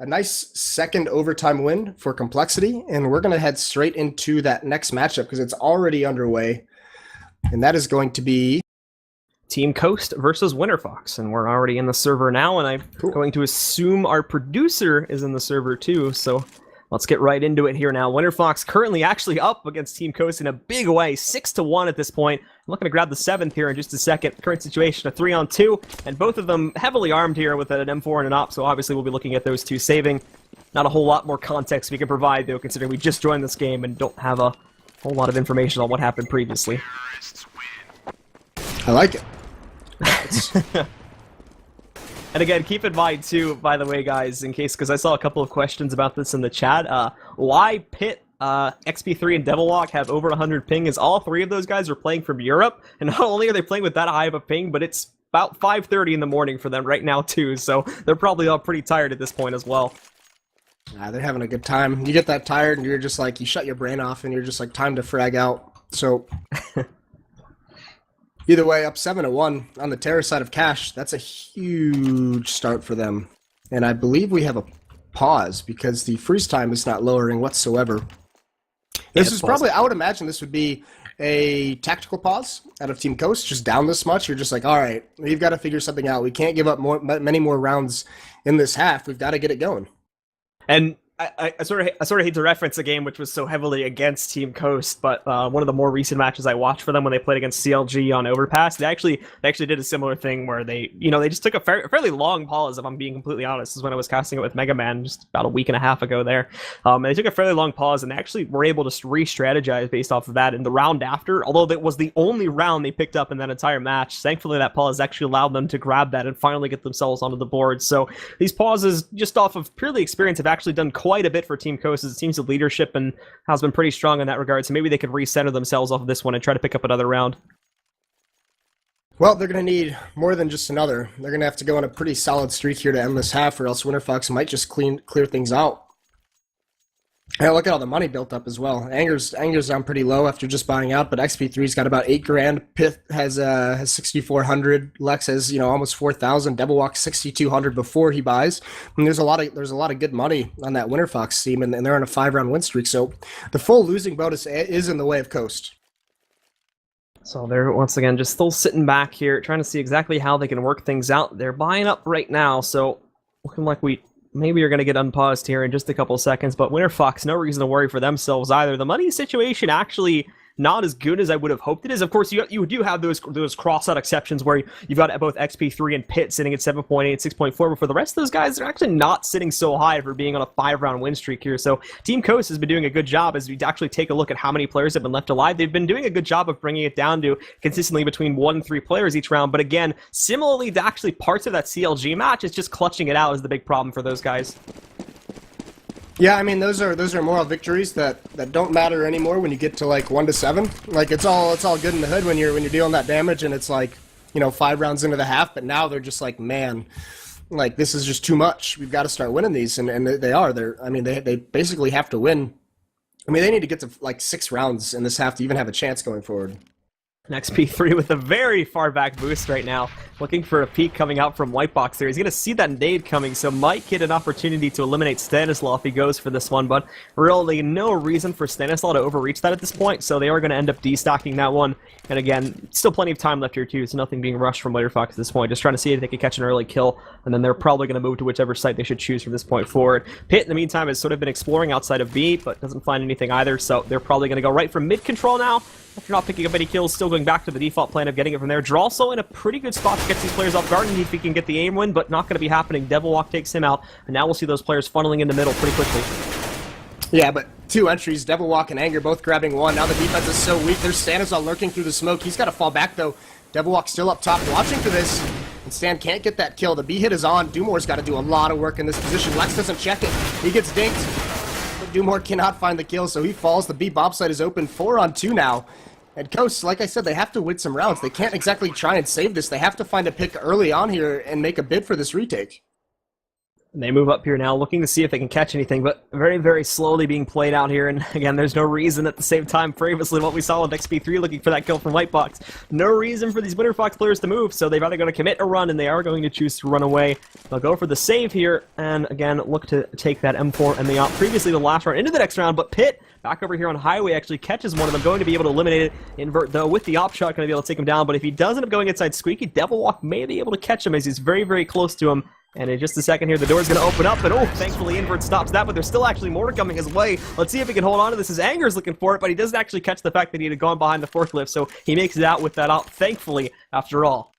A nice second overtime win for Complexity, and we're going to head straight into that next matchup because it's already underway, and that is going to be Team Coast versus Winterfox, and we're already in the server now, and I'm going to assume our producer is in the server too, so let's get right into it here now. Winterfox currently actually up against Team Coast in a big way, 6-1 at this point. I'm looking to grab the 7th here in just a second. Current situation, a 3-on-2, and both of them heavily armed here with an M4 and an op, so obviously we'll be looking at those two saving. Not a whole lot more context we can provide, though, considering we just joined this game and don't have a whole lot of information on what happened previously. I like it. And again, keep in mind too, by the way, guys, in case, because I saw a couple of questions about this in the chat, why Pit, XP3, and Devilwalk have over 100 ping is all three of those guys are playing from Europe, and not only are they playing with that high of a ping, but it's about 5:30 in the morning for them right now too, so they're probably all pretty tired at this point as well. They're having a good time. You get that tired and you're just like, you shut your brain off and you're just like, time to frag out. So either way, up 7-1 on the Terror side of Cash. That's a huge start for them. And I believe we have a pause because the freeze time is not lowering whatsoever. This is probably, I would imagine this would be a tactical pause out of Team Coast, just down this much. You're just like, all right, we've got to figure something out. We can't give up many more rounds in this half. We've got to get it going. And I sort of hate to reference a game which was so heavily against Team Coast, but one of the more recent matches I watched for them when they played against CLG on Overpass, they actually did a similar thing where they just took a fairly long pause. If I'm being completely honest, this is when I was casting it with Mega Man just about a week and a half ago there. And they took a fairly long pause and they actually were able to re-strategize based off of that in the round after. Although that was the only round they picked up in that entire match, thankfully that pause actually allowed them to grab that and finally get themselves onto the board. So these pauses, just off of purely experience, have actually done quite a bit for Team Coast. It seems the leadership and has been pretty strong in that regard, so maybe they could recenter themselves off of this one and try to pick up another round. Well, they're going to need more than just another. They're going to have to go on a pretty solid streak here to end this half, or else Winterfox might just clear things out. And look at all the money built up as well. Anger's down pretty low after just buying out, but XP3's got about 8 grand. Pith has 6,400. Lex has almost 4,000. Devilwalk 6,200 before he buys. And there's a lot of good money on that Winterfox team, and they're on a 5-round win streak. So the full losing bonus is in the way of Coast. So they're once again just still sitting back here, trying to see exactly how they can work things out. They're buying up right now, so looking like maybe you're going to get unpaused here in just a couple seconds, but Winterfox, no reason to worry for themselves either. The money situation actually not as good as I would have hoped it is. Of course, you do have those cross-out exceptions where you've got both XP3 and Pit sitting at 7.8, 6.4, but for the rest of those guys, they're actually not sitting so high for being on a 5-round win streak here. So Team Coast has been doing a good job as we actually take a look at how many players have been left alive. They've been doing a good job of bringing it down to consistently between 1 and 3 players each round, but again, similarly to actually parts of that CLG match, it's just clutching it out is the big problem for those guys. Yeah, I mean those are moral victories that don't matter anymore when you get to like 1 to 7. Like it's all good in the hood when you're dealing that damage and it's like 5 rounds into the half. But now they're just like, man, like this is just too much. We've got to start winning these, and they are. They basically have to win. I mean they need to get to like 6 rounds in this half to even have a chance going forward. XP3 with a very far back boost right now, looking for a peek coming out from Whitebox there. He's going to see that nade coming, so might get an opportunity to eliminate Stanislaw if he goes for this one, but really no reason for Stanislaw to overreach that at this point, so they are going to end up destocking that one. And again, still plenty of time left here too, so nothing being rushed from Winterfox at this point, just trying to see if they can catch an early kill, and then they're probably going to move to whichever site they should choose from this point forward. Pit, in the meantime, has sort of been exploring outside of B, but doesn't find anything either, so they're probably going to go right for mid-control now. After not picking up any kills, still going back to the default plan of getting it from there. Drawso in a pretty good spot to get these players off guard, and if he can get the aim win, but not going to be happening. Devilwalk takes him out, and now we'll see those players funneling in the middle pretty quickly. Yeah, but 2 entries, Devilwalk and Anger both grabbing 1. Now the defense is so weak. There's Stanislaw lurking through the smoke. He's got to fall back, though. Devilwalk still up top, watching for this. And Stan can't get that kill. The B hit is on. Dumore's got to do a lot of work in this position. Lex doesn't check it. He gets dinked. But Dumore cannot find the kill, so he falls. The B bomb site is open. 4-on-2 now. And Coast, like I said, they have to win some rounds. They can't exactly try and save this. They have to find a pick early on here and make a bid for this retake. And they move up here now, looking to see if they can catch anything, but very, very slowly being played out here. And again, there's no reason at the same time previously what we saw with XP3 looking for that kill from Whitebox. No reason for these Winterfox players to move, so they've either going to commit a run and they are going to choose to run away. They'll go for the save here, and again, look to take that M4 and the op previously the last round into the next round, but Pitt back over here on Highway actually catches one of them, going to be able to eliminate it. Invert, though, with the op shot, going to be able to take him down, but if he does end up going inside Squeaky, Devil Walk may be able to catch him as he's very, very close to him. And in just a second here, the door's going to open up, and oh, thankfully Invert stops that, but there's still actually more coming his way. Let's see if he can hold on to this, as Anger's looking for it, but he doesn't actually catch the fact that he had gone behind the forklift, so he makes it out with that op, thankfully, after all.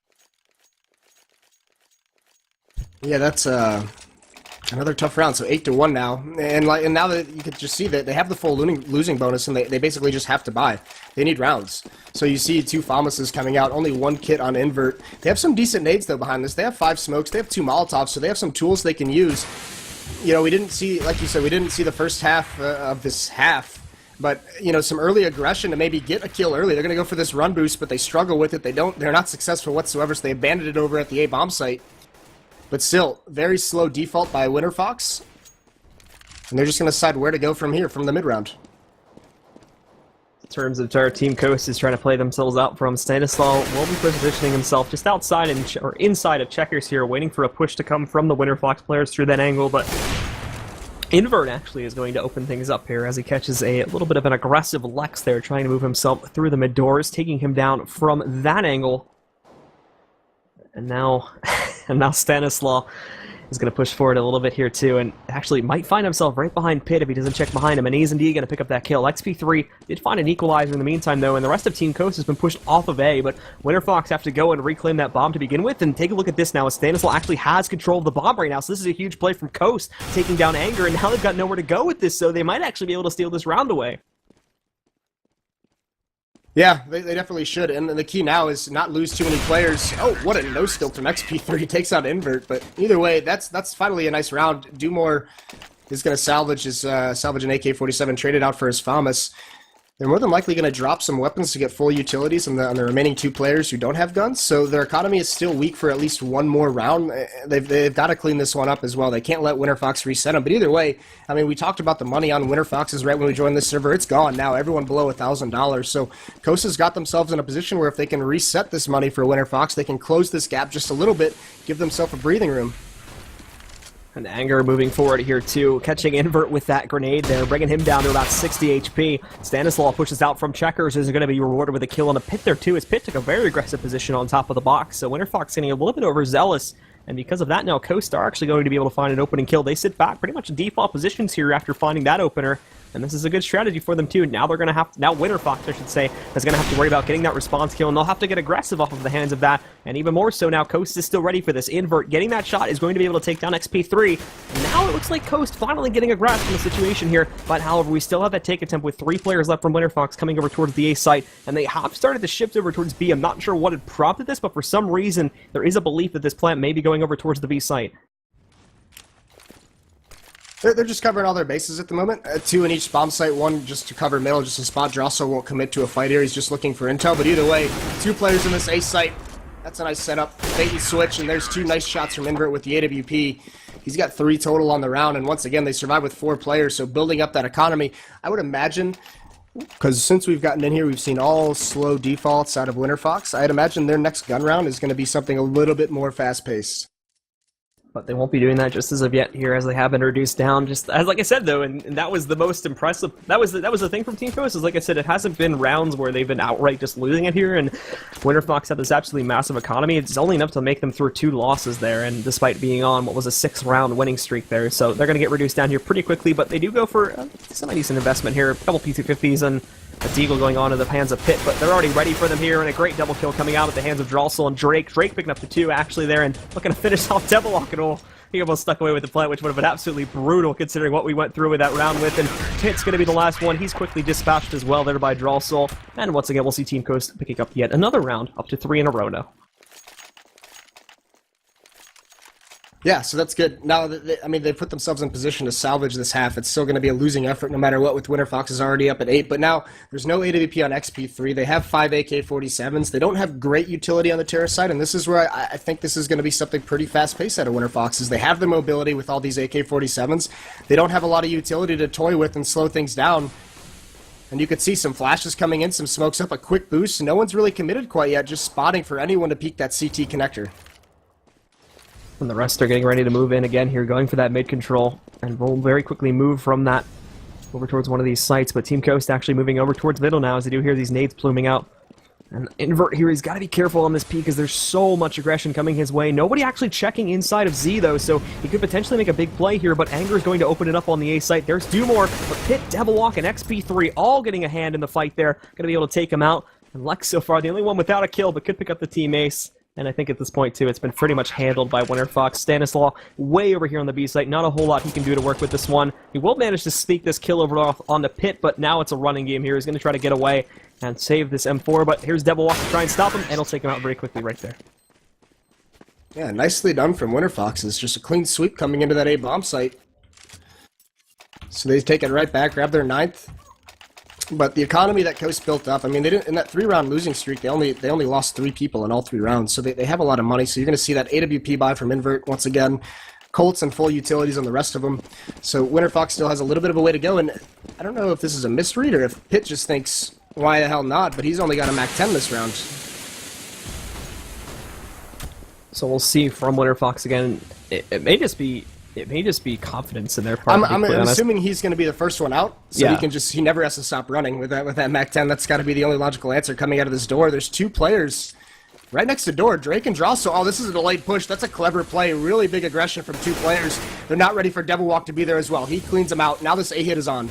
Yeah, that's another tough round, so 8-1 now. And now that you could just see that they have the full losing bonus, and they basically just have to buy. They need rounds. So you see 2 Famuses coming out, only 1 kit on Invert. They have some decent nades, though, behind this. They have 5 smokes, they have 2 Molotovs, so they have some tools they can use. You know, we didn't see, like you said, we didn't see the first half of this half. But, you know, some early aggression to maybe get a kill early. They're going to go for this run boost, but they struggle with it. They're not successful whatsoever, so they abandoned it over at the A-bomb site. But still, very slow default by Winterfox. And they're just going to decide where to go from here, from the mid-round. In terms of our Team Coast is trying to play themselves out from Stanislaw, will be positioning himself just outside or inside of checkers here, waiting for a push to come from the Winterfox players through that angle, but Invert actually is going to open things up here as he catches a little bit of an aggressive Lex there, trying to move himself through the mid-doors, taking him down from that angle. And now Stanislaw is going to push forward a little bit here too, and actually might find himself right behind Pitt if he doesn't check behind him, and he's indeed going to pick up that kill. XP3 did find an equalizer in the meantime, though, and the rest of Team Coast has been pushed off of A, but Winterfox have to go and reclaim that bomb to begin with, and take a look at this now, as Stanislaw actually has control of the bomb right now, so this is a huge play from Coast, taking down Anger, and now they've got nowhere to go with this, so they might actually be able to steal this round away. Yeah, they definitely should, and the key now is not lose too many players. Oh, what a no-skill from XP3, takes out Invert, but either way, that's finally a nice round. Dumore is going to salvage an AK-47, trade it out for his FAMAS. They're more than likely going to drop some weapons to get full utilities on the remaining 2 players who don't have guns, so their economy is still weak for at least one more round. They've got to clean this one up as well. They can't let Winterfox reset them, but either way, I mean, we talked about the money on Winterfox's right when we joined this server. It's gone now. Everyone below $1,000, so Kosa's got themselves in a position where if they can reset this money for Winterfox, they can close this gap just a little bit, give themselves a breathing room. And Anger moving forward here too, catching Invert with that grenade there, bringing him down to about 60 HP. Stanislaw pushes out from checkers, is going to be rewarded with a kill on a Pit there too, as Pit took a very aggressive position on top of the box, so Winterfox getting a little bit overzealous, and because of that now, Coast are actually going to be able to find an opening kill. They sit back pretty much in default positions here after finding that opener, and this is a good strategy for them too. Now they're going to have, now Winterfox I should say, is going to have to worry about getting that response kill, and they'll have to get aggressive off of the hands of that, and even more so now, Coast is still ready for this. Invert getting that shot is going to be able to take down XP3, and now it looks like Coast finally getting a grasp on the situation here, but however, we still have that take attempt with 3 players left from Winterfox coming over towards the A site, and they have started to shift over towards B. I'm not sure what had prompted this, but for some reason, there is a belief that this plant may be going over towards the B site. They're just covering all their bases at the moment. 2 in each bomb site, 1 just to cover middle, just a spot. Drosso won't commit to a fight here. He's just looking for intel, but either way, 2 players in this A site. That's a nice setup. Bait and switch, and there's 2 nice shots from Invert with the AWP. He's got 3 total on the round, and once again, they survive with 4 players, so building up that economy. I would imagine, because since we've gotten in here, we've seen all slow defaults out of Winterfox. I'd imagine their next gun round is going to be something a little bit more fast-paced. But they won't be doing that just as of yet here, as they have been reduced down. Just as like I said though, and that was the most impressive. That was the thing from Team Coast, is like I said, it hasn't been rounds where they've been outright just losing it here. And Winterfox had this absolutely massive economy. It's only enough to make them through 2 losses there, and despite being on what was a 6-round winning streak there, so they're going to get reduced down here pretty quickly. But they do go for a semi-decent investment here, a couple P250s and a deagle going on in the hands of Pitt, but they're already ready for them here, and a great double kill coming out at the hands of Drossel and Drake. Drake picking up the 2 actually there, and looking to finish off Devil Walk and all. He almost stuck away with the plant, which would have been absolutely brutal considering what we went through with that round with, and Pitt's going to be the last one. He's quickly dispatched as well there by Drossel, and once again we'll see Team Coast picking up yet another round, up to 3 in a row now. Yeah, so that's good. Now, I mean, they put themselves in position to salvage this half. It's still going to be a losing effort no matter what, with Winterfox is already up at 8. But now, there's no AWP on XP3. They have 5 AK-47s. They don't have great utility on the terror side, and this is where I think this is going to be something pretty fast-paced out of Winterfox, is they have the mobility with all these AK-47s. They don't have a lot of utility to toy with and slow things down. And you could see some flashes coming in, some smokes up, a quick boost. No one's really committed quite yet, just spotting for anyone to peek that CT connector. And the rest are getting ready to move in again here, going for that mid control. And we'll very quickly move from that over towards one of these sites. But Team Coast actually moving over towards middle now, as they do hear these nades pluming out. And Invert here, he's got to be careful on this peak, because there's so much aggression coming his way. Nobody actually checking inside of Z, though, so he could potentially make a big play here, but Anger is going to open it up on the A site. There's Dumore, but Pit, Devilwalk, and XP3 all getting a hand in the fight there. Going to be able to take him out. And Lex so far, the only one without a kill, but could pick up the team ace. And I think at this point, too, it's been pretty much handled by Winterfox. Stanislaw way over here on the B site. Not a whole lot he can do to work with this one. He will manage to sneak this kill over on the Pit, but now it's a running game here. He's going to try to get away and save this M4, but here's Devilwalk to try and stop him, and he'll take him out very quickly right there. Yeah, nicely done from Winterfox. It's just a clean sweep coming into that A bomb site. So they take it right back, grab their 9th. But the economy that Coast built up, I mean, they didn't, in that 3-round losing streak, they only lost 3 people in all 3 rounds, so they have a lot of money. So you're going to see that AWP buy from Invert once again, Colts and full utilities on the rest of them. So Winterfox still has a little bit of a way to go, and I don't know if this is a misread or if Pitt just thinks, why the hell not? But he's only got a MAC-10 this round. So we'll see from Winterfox again. It may just be confidence in their part. I'm assuming he's going to be the first one out, so yeah. He never has to stop running with that MAC-10. That's got to be the only logical answer coming out of this door. There's 2 players right next to door, Drake and Drossel. Oh, this is a delayed push. That's a clever play. Really big aggression from 2 players. They're not ready for Devilwalk to be there as well. He cleans them out. Now this A hit is on.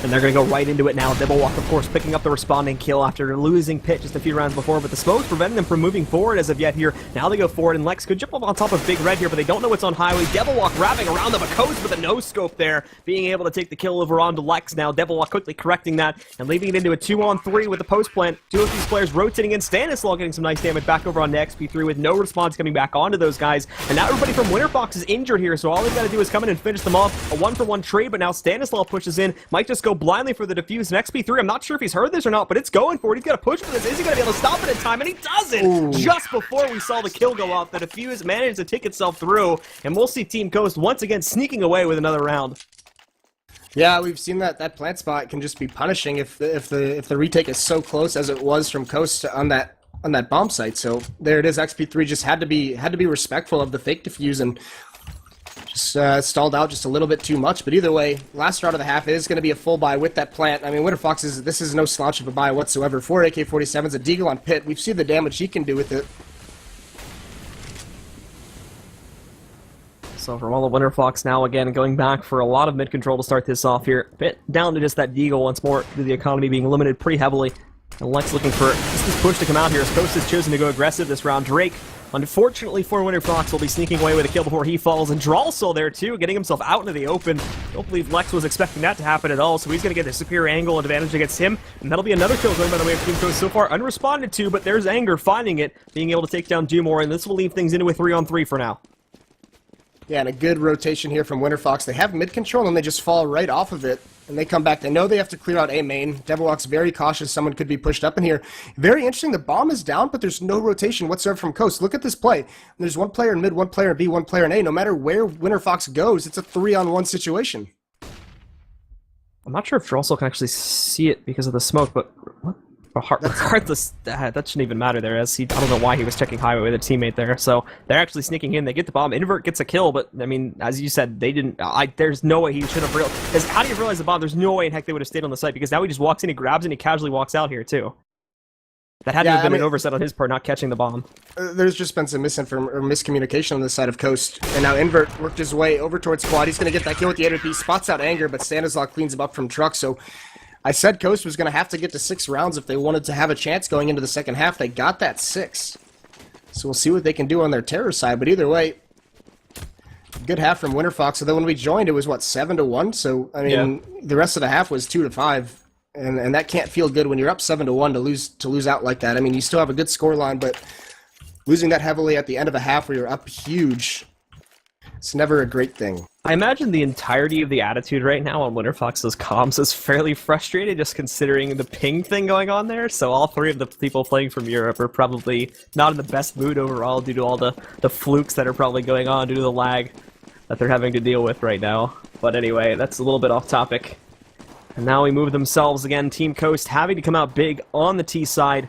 And they're going to go right into it now. Devilwalk, of course, picking up the responding kill after losing Pit just a few rounds before, but the smoke's preventing them from moving forward as of yet here. Now they go forward, and Lex could jump up on top of Big Red here, but they don't know what's on Highway. Devilwalk wrapping around them, but Coast with a no-scope there, being able to take the kill over onto Lex now. Devilwalk quickly correcting that and leaving it into a 2-on-3 with the post plant. 2 of these players rotating in. Stanislaw getting some nice damage back over on XP3 with no response coming back onto those guys. And now everybody from Winterfox is injured here, so all they've got to do is come in and finish them off. A 1-for-1 trade, but now Stanislaw pushes in. Might just go blindly for the defuse. And XP3, I'm not sure if he's heard this or not, but it's going for it. He's got to push for this. Is he going to be able to stop it in time? And he doesn't! Ooh. Just before we saw the kill go off, the defuse managed to take itself through, and we'll see Team Coast once again sneaking away with another round. Yeah, we've seen that plant spot can just be punishing if the retake is so close as it was from Coast on that bomb site. So there it is. XP3 just had to be respectful of the fake defuse and just stalled out just a little bit too much. But either way, last round of the half is going to be a full buy with that plant. I mean, Winterfox this is no slouch of a buy whatsoever. 4 AK-47s, a deagle on Pit. We've seen the damage he can do with it. So from all the Winterfox now, again, going back for a lot of mid-control to start this off here. Bit down to just that deagle once more, due to the economy being limited pretty heavily. And Lex looking for just this push to come out here, as Coast has chosen to go aggressive this round. Drake, unfortunately for Winterfox, will be sneaking away with a kill before he falls, and Drossel there too, getting himself out into the open. Don't believe Lex was expecting that to happen at all, so he's going to get a superior angle advantage against him, and that'll be another kill going by the way of Team Coast so far, unresponded to, but there's Anger finding it, being able to take down Dumore, and this will leave things into a 3-on-3 for now. Yeah, and a good rotation here from Winterfox. They have mid-control, and they just fall right off of it. And they come back. They know they have to clear out A main. Devilwalk's very cautious. Someone could be pushed up in here. Very interesting. The bomb is down, but there's no rotation whatsoever from Coast. Look at this play. There's 1 player in mid, 1 player in B, 1 player in A. No matter where Winterfox goes, it's a 3-on-1 situation. I'm not sure if Drossel can actually see it because of the smoke, but what? Regardless, that shouldn't even matter there, as I don't know why he was checking Highway with a teammate there. So they're actually sneaking in. They get the bomb. Invert gets a kill, but I mean, as you said, they didn't. There's no way he should have realized. Because how do you realize the bomb? There's no way in heck they would have stayed on the site, because now he just walks in, he grabs it, and he casually walks out here too. That had to have been an oversight on his part, not catching the bomb. There's just been some miscommunication on the side of Coast, and now Invert worked his way over towards Squad. He's going to get that kill with the AWP, spots out Anger, but Stanislaw cleans him up from truck. So I said Coast was going to have to get to 6 rounds if they wanted to have a chance going into the second half. They got that 6. So we'll see what they can do on their terror side. But either way, good half from Winterfox. Although when we joined, it was, what, 7-1? So, I mean, the rest of the half was 2-5. And that can't feel good when you're up 7-1 to lose out like that. I mean, you still have a good scoreline, but losing that heavily at the end of a half where you're up huge, It's never a great thing. I imagine the entirety of the attitude right now on Winterfox's comms is fairly frustrated, just considering the ping thing going on there. So all three of the people playing from Europe are probably not in the best mood overall due to all the flukes that are probably going on due to the lag that they're having to deal with right now. But anyway, that's a little bit off topic. And now we move themselves again. Team Coast having to come out big on the T side.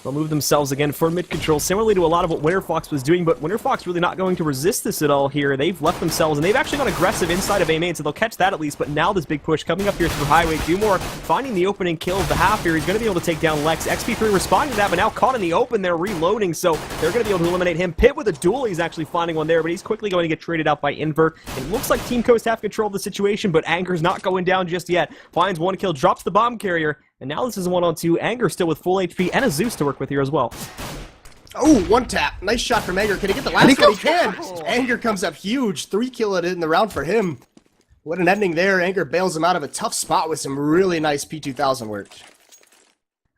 They'll move themselves again for mid-control, similarly to a lot of what Winterfox was doing, but Winterfox really not going to resist this at all here. They've left themselves, and they've actually gone aggressive inside of A main, so they'll catch that at least, but now this big push coming up here through Highway. Dumore finding the opening kill of the half here. He's going to be able to take down Lex. XP3 responding to that, but now caught in the open. They're reloading, so they're going to be able to eliminate him. Pit with a duel, he's actually finding one there, but he's quickly going to get traded out by Invert. It looks like Team Coast have control of the situation, but Anger's not going down just yet. Finds one kill, drops the bomb carrier, and now this is a 1-on-2. Anger still with full HP and a Zeus to work with here as well. Oh, one tap. Nice shot from Anger. Can he get the last one? He can. Anger comes up huge. 3 kill it in the round for him. What an ending there. Anger bails him out of a tough spot with some really nice P2000 work.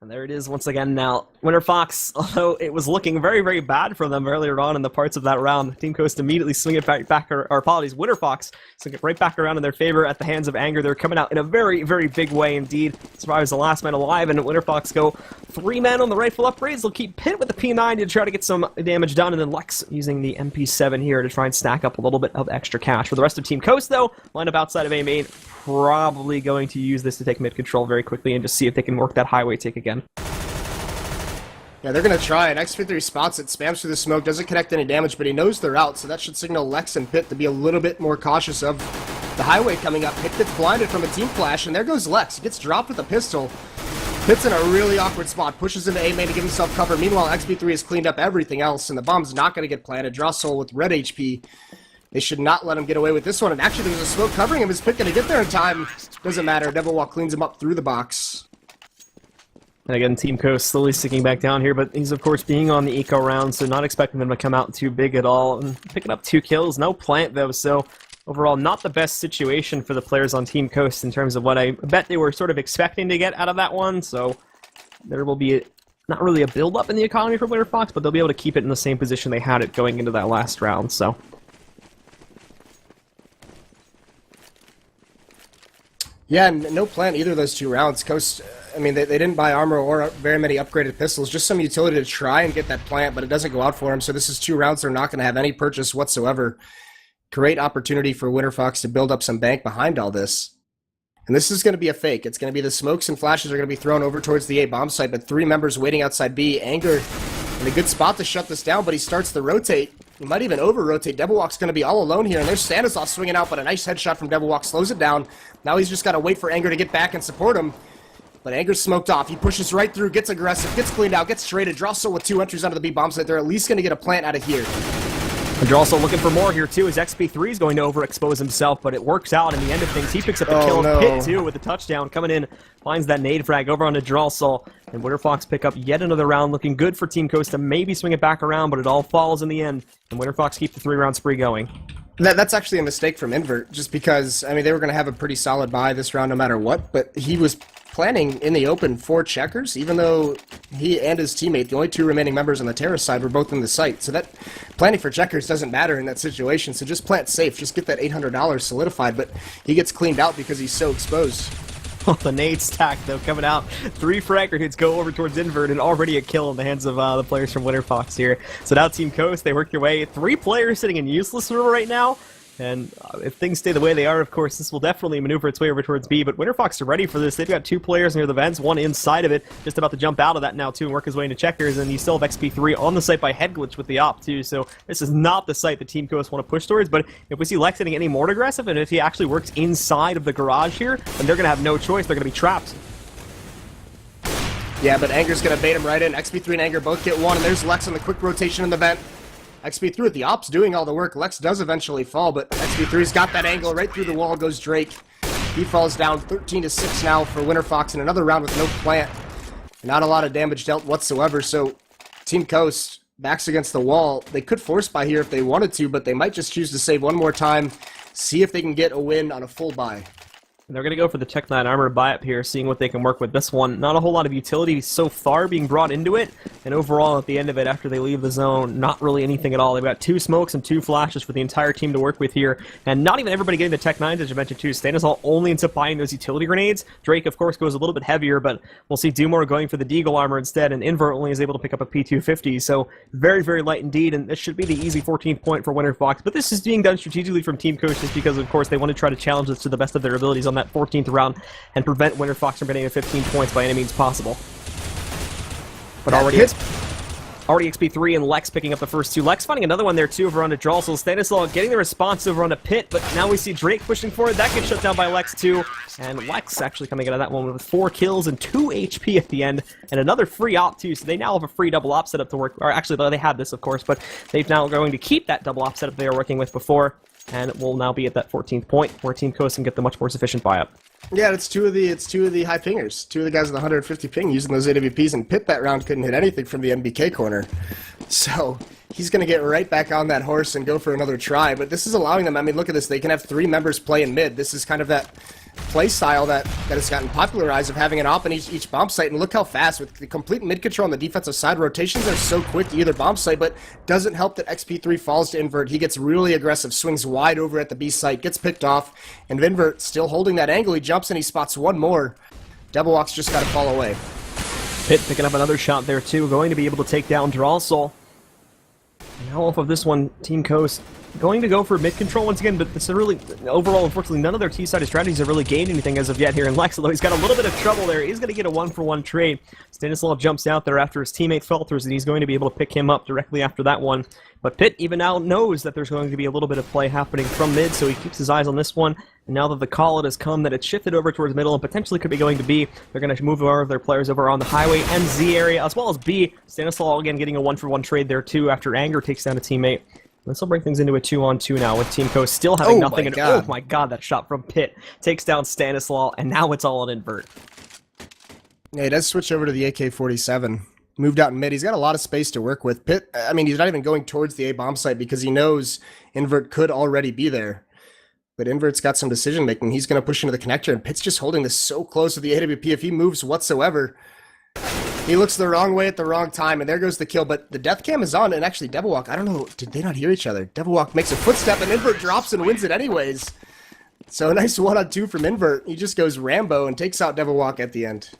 And there it is once again now. Winterfox, although it was looking very, very bad for them earlier on in the parts of that round, Team Coast immediately swing it back or apologies, Winterfox swing it right back around in their favor at the hands of Anger. They're coming out in a very, very big way indeed. Survives the last man alive, and Winterfox go 3 men on the rifle upgrades. They'll keep Pit with the P9 to try to get some damage done, and then Lex using the MP7 here to try and stack up a little bit of extra cash. For the rest of Team Coast, though, line up outside of A main, probably going to use this to take mid control very quickly and just see if they can work that highway take again. Yeah, they're going to try. And X53 spots it, spams through the smoke, doesn't connect any damage, but he knows they're out, so that should signal Lex and Pit to be a little bit more cautious of the highway coming up. Pit gets blinded from a team flash, and there goes Lex. He gets dropped with a pistol. Pit's in a really awkward spot, pushes into A main to give himself cover. Meanwhile, XP3 has cleaned up everything else, and the bomb's not going to get planted. Draw Soul with red HP. They should not let him get away with this one, and actually there's a smoke covering him. Is Pit going to get there in time? Doesn't matter. Devilwalk cleans him up through the box. And again, Team Coast slowly sticking back down here, but he's, of course, being on the eco round, so not expecting them to come out too big at all. And picking up 2 kills, no plant, though, so overall not the best situation for the players on Team Coast in terms of what I bet they were sort of expecting to get out of that one, so there will be not really a build-up in the economy for Winterfox, but they'll be able to keep it in the same position they had it going into that last round, so... Yeah, and no plant either of those 2 rounds. Coast, I mean, they didn't buy armor or very many upgraded pistols, just some utility to try and get that plant, but it doesn't go out for them, so this is 2 rounds they're not going to have any purchase whatsoever. Great opportunity for Winterfox to build up some bank behind all this. And this is going to be a fake. It's going to be the smokes and flashes are going to be thrown over towards the A bomb site, but 3 members waiting outside B. Anger in a good spot to shut this down, but he starts to rotate. He might even over-rotate. Devilwalk's going to be all alone here, and there's Stanislav swinging out, but a nice headshot from Devilwalk slows it down. Now he's just got to wait for Anger to get back and support him. But Anger's smoked off. He pushes right through, gets aggressive, gets cleaned out, gets traded. Drawso with 2 entries onto the B bomb site. They're at least going to get a plant out of here. And you're also looking for more here, too, as XP3 is going to overexpose himself, but it works out in the end of things. He picks up the kill of Pit, too, with the touchdown. Coming in, finds that nade frag over onto Drawsol. And Winterfox pick up yet another round, looking good for Team Coast to maybe swing it back around, but it all falls in the end. And Winterfox keep the 3-round spree going. That's actually a mistake from Invert, just because, I mean, they were going to have a pretty solid buy this round no matter what, but he was planning in the open for checkers, even though he and his teammate, the only 2 remaining members on the terrorist side, were both in the site. So that planning for checkers doesn't matter in that situation, so just plant safe, just get that $800 solidified, but he gets cleaned out because he's so exposed. Oh, the nade stack, though, coming out. 3 fragger hits go over towards Invert, and already a kill in the hands of the players from Winterfox here. So now Team Coast, they work their way. 3 players sitting in useless river right now. And if things stay the way they are, of course, this will definitely maneuver its way over towards B. But Winterfox are ready for this. They've got 2 players near the vents, 1 inside of it, just about to jump out of that now, too, and work his way into checkers. And you still have XP3 on the site by head glitch with the op, too. So this is not the site that Team Coast want to push towards. But if we see Lex getting any more aggressive, and if he actually works inside of the garage here, then they're going to have no choice. They're going to be trapped. Yeah, but Anger's going to bait him right in. XP3 and Anger both get 1, and there's Lex on the quick rotation in the vent. XP3 with the ops doing all the work. Lex does eventually fall, but XP3's got that angle right through the wall goes Drake. He falls down 13-6 now for Winterfox in another round with no plant. Not a lot of damage dealt whatsoever, so Team Coast backs against the wall. They could force buy here if they wanted to, but they might just choose to save one more time, see if they can get a win on a full buy. They're going to go for the Tech 9 Armor buy-up here, seeing what they can work with this one. Not a whole lot of utility so far being brought into it, and overall at the end of it, after they leave the zone, not really anything at all. They've got 2 smokes and 2 flashes for the entire team to work with here, and not even everybody getting the Tech 9s, as you mentioned too. Stanislaw only ends up buying those utility grenades. Drake, of course, goes a little bit heavier, but we'll see Dumore going for the Deagle Armor instead, and Invert only is able to pick up a P250, so very, very light indeed, and this should be the easy 14th point for Winterfox, but this is being done strategically from Team Coach just because, of course, they want to try to challenge this to the best of their abilities on that 14th round and prevent Winterfox from getting to 15 points by any means possible. But already XP3 and Lex picking up the first 2. Lex finding another one there too over onto Dralsel. Stanislaw getting the response over onto Pit, but now we see Drake pushing forward. That gets shut down by Lex too. And Lex actually coming out of that one with 4 kills and 2 HP at the end. And another free op too, so they now have a free double op setup to work. Or actually, they had this of course, but they've now going to keep that double op setup they were working with before. And it will now be at that 14th point where Team Coast can get the much more sufficient buy-up. Yeah, it's two of the high pingers. 2 of the guys with 150 ping using those AWPs, and Pitt that round couldn't hit anything from the MBK corner. So he's going to get right back on that horse and go for another try. But this is allowing them, I mean, look at this. They can have 3 members play in mid. This is kind of that play style that has gotten popularized of having an op in each bomb site. And look how fast, with the complete mid control on the defensive side, rotations are so quick to either bomb site, but doesn't help that XP3 falls to Invert. He gets really aggressive, swings wide over at the B site, gets picked off, and Invert still holding that angle. He jumps and he spots one more. Devilwalk's just got to fall away. Pitt picking up another shot there too, going to be able to take down Dralsel. Now off of this one, Team Coast going to go for mid control once again, but this is really, overall, unfortunately, none of their T-sided strategies have really gained anything as of yet here in Lex, although he's got a little bit of trouble there. He's going to get a 1-for-1 trade. Stanislaw jumps out there after his teammate falters, and he's going to be able to pick him up directly after that one. But Pitt even now knows that there's going to be a little bit of play happening from mid, so he keeps his eyes on this one. And now that the call has come, that it's shifted over towards middle and potentially could be going to B, they're going to move more of their players over on the highway and Z area, as well as B. Stanislaw again getting a 1-for-1 trade there too after Anger takes down a teammate. This will bring things into a 2-on-2 now with Team Coast still having nothing. And oh my god, that shot from Pitt takes down Stanislaw, and now it's all on Invert. Yeah, he does switch over to the AK-47. Moved out in mid. He's got a lot of space to work with. Pitt, I mean, he's not even going towards the A bomb site because he knows Invert could already be there. But Invert's got some decision making. He's going to push into the connector, and Pitt's just holding this so close to the AWP. If he moves whatsoever, he looks the wrong way at the wrong time, and there goes the kill. But the death cam is on, and actually Devilwalk, I don't know, did they not hear each other? Devilwalk makes a footstep, and Invert drops and wins it anyways. So a nice 1-on-2 from Invert. He just goes Rambo and takes out Devilwalk at the end.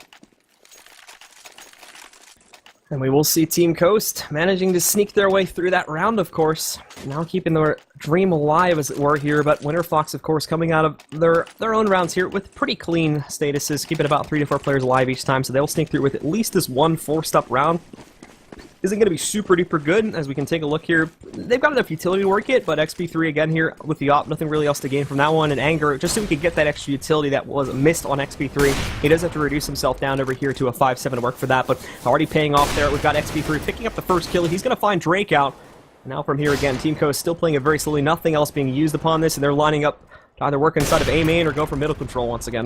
And we will see Team Coast managing to sneak their way through that round, of course. Now keeping their dream alive, as it were, here. But Winterfox, of course, coming out of their own rounds here with pretty clean statuses, keeping about 3 to 4 players alive each time. So they'll sneak through with at least this one forced up round. Isn't going to be super duper good, as we can take a look here. They've got enough utility to work it, but XP3 again here with the op, nothing really else to gain from that one. And Anger, just so we could get that extra utility that was missed on XP3, he does have to reduce himself down over here to a 5-7 to work for that, but already paying off there. We've got XP3 picking up the first kill. He's going to find Drake out. Now from here again, Team Coast still playing it very slowly, nothing else being used upon this, and they're lining up to either work inside of A main or go for middle control once again.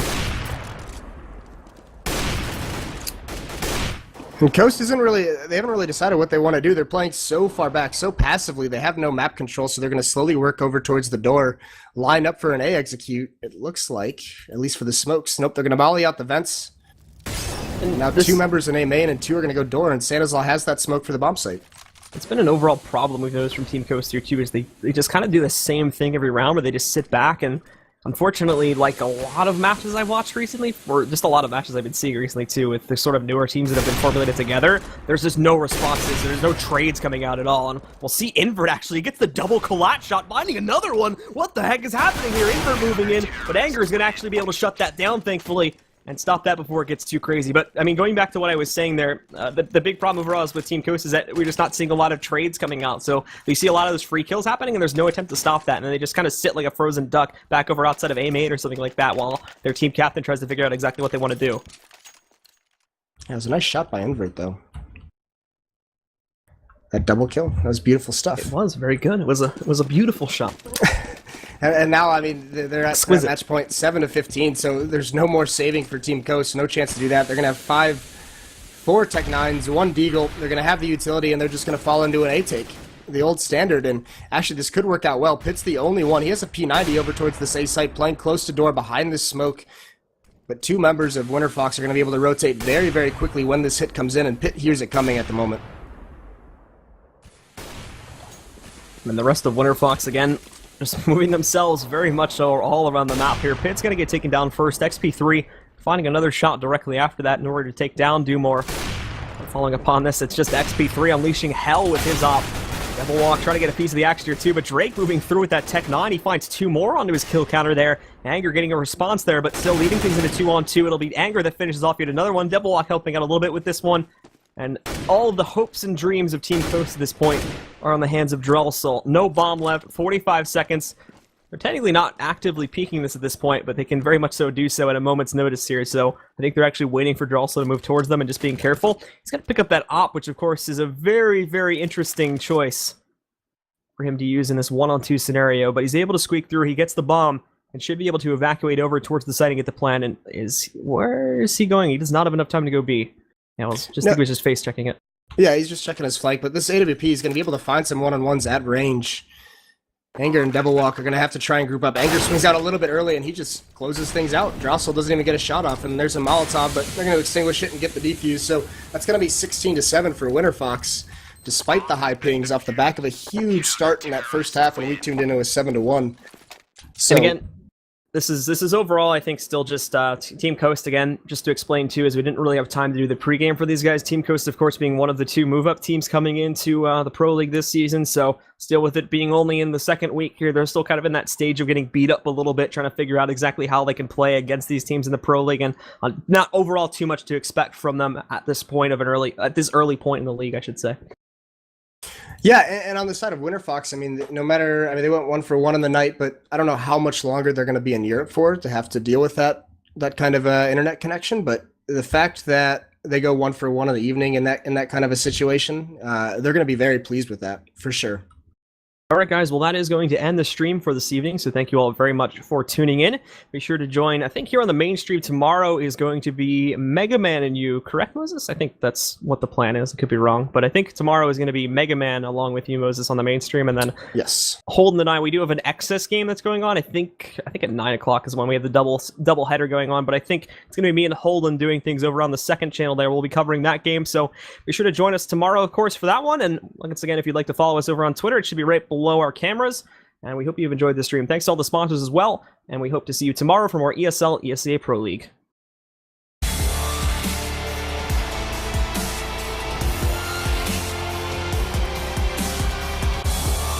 And Coast they haven't really decided what they want to do. They're playing so far back, so passively. They have no map control, so they're going to slowly work over towards the door, line up for an A execute, it looks like, at least for the smokes. Nope, they're going to molly out the vents. And now 2 members in A main and 2 are going to go door, and Stanislaw has that smoke for the bomb site. It's been an overall problem we've noticed from Team Coast here too, is they just kind of do the same thing every round where they just sit back, and unfortunately, like a lot of matches I've watched recently, or just a lot of matches I've been seeing recently too, with the sort of newer teams that have been formulated together, there's just no responses, there's no trades coming out at all, and we'll see Invert actually gets the double collat shot, finding another one. What the heck is happening here? Invert moving in, but Anger is going to actually be able to shut that down, thankfully, and stop that before it gets too crazy. But, I mean, going back to what I was saying there, the big problem overall is with Team Coast is that we're just not seeing a lot of trades coming out. So we see a lot of those free kills happening, and there's no attempt to stop that. And they just kind of sit like a frozen duck back over outside of A main or something like that while their team captain tries to figure out exactly what they want to do. Yeah, it was a nice shot by Invert, though. That double kill, that was beautiful stuff. It was very good. It was a beautiful shot. And now, I mean, they're at match point 7-15, so there's no more saving for Team Coast. No chance to do that. They're going to have 4 Tech 9s, 1 Deagle. They're going to have the utility, and they're just going to fall into an A take. the old standard, and actually this could work out well. Pitt's the only one. He has a P90 over towards this A site, playing close to door behind this smoke. But two members of Winterfox are going to be able to rotate very, very quickly when this hit comes in, and Pitt hears it coming at the moment. And the rest of Winterfox, again, just moving themselves very much so all around the map here. Pitt's going to get taken down first. XP3 finding another shot directly after that in order to take down Dumore. Following upon this, it's just XP3 unleashing hell with his op. Devil Walk trying to get a piece of the action here too, but Drake moving through with that Tech 9. He finds two more onto his kill counter there. Anger getting a response there, but still leaving things in a 2-on-2. It'll be Anger that finishes off yet another one. Devil Walk helping out a little bit with this one. And all of the hopes and dreams of Team Coast at this point are on the hands of Drelsel. No bomb left, 45 seconds. They're technically not actively peeking this at this point, but they can very much so do so at a moment's notice here. So I think they're actually waiting for Drelsel to move towards them and just being careful. He's got to pick up that op, which of course is a very, very interesting choice for him to use in this 1-on-2 scenario. But he's able to squeak through. He gets the bomb and should be able to evacuate over towards the site and get the plan. And where is he going? He does not have enough time to go B. Yeah, I think he was just face checking it. Yeah, he's just checking his flank, but this AWP is going to be able to find some one-on-ones at range. Anger and Devil Walk are going to have to try and group up. Anger swings out a little bit early, and he just closes things out. Drossel doesn't even get a shot off, and there's a Molotov, but they're going to extinguish it and get the defuse. So that's going to be 16-7 for Winterfox, despite the high pings off the back of a huge start in that first half, and we tuned into a 7-1. So, and again, this is overall, I think, still just Team Coast, again, just to explain, too, as we didn't really have time to do the pregame for these guys. Team Coast, of course, being one of the two move-up teams coming into the Pro League this season, so still with it being only in the second week here, they're still kind of in that stage of getting beat up a little bit, trying to figure out exactly how they can play against these teams in the Pro League, and not overall too much to expect from them at this point of this early point in the league, I should say. Yeah, and on the side of Winterfox, I mean, they went 1-for-1 in the night, but I don't know how much longer they're going to be in Europe for to have to deal with that kind of internet connection. But the fact that they go 1-for-1 in the evening in that kind of a situation, they're going to be very pleased with that for sure. All right, guys, well, that is going to end the stream for this evening, so thank you all very much for tuning in. Be sure to join, I think here on the main stream tomorrow is going to be Mega Man and you, correct, Moses? I think that's what the plan is. I could be wrong, but I think tomorrow is going to be Mega Man along with you, Moses, on the main stream, and then yes, Holden and I, we do have an Excess game that's going on. I think at 9 o'clock is when we have the double header going on, but I think it's going to be me and Holden doing things over on the second channel there. We'll be covering that game, so be sure to join us tomorrow, of course, for that one, and once again, if you'd like to follow us over on Twitter, it should be right below our cameras, and we hope you've enjoyed the stream. Thanks to all the sponsors as well, and we hope to see you tomorrow for more ESL ESEA Pro League.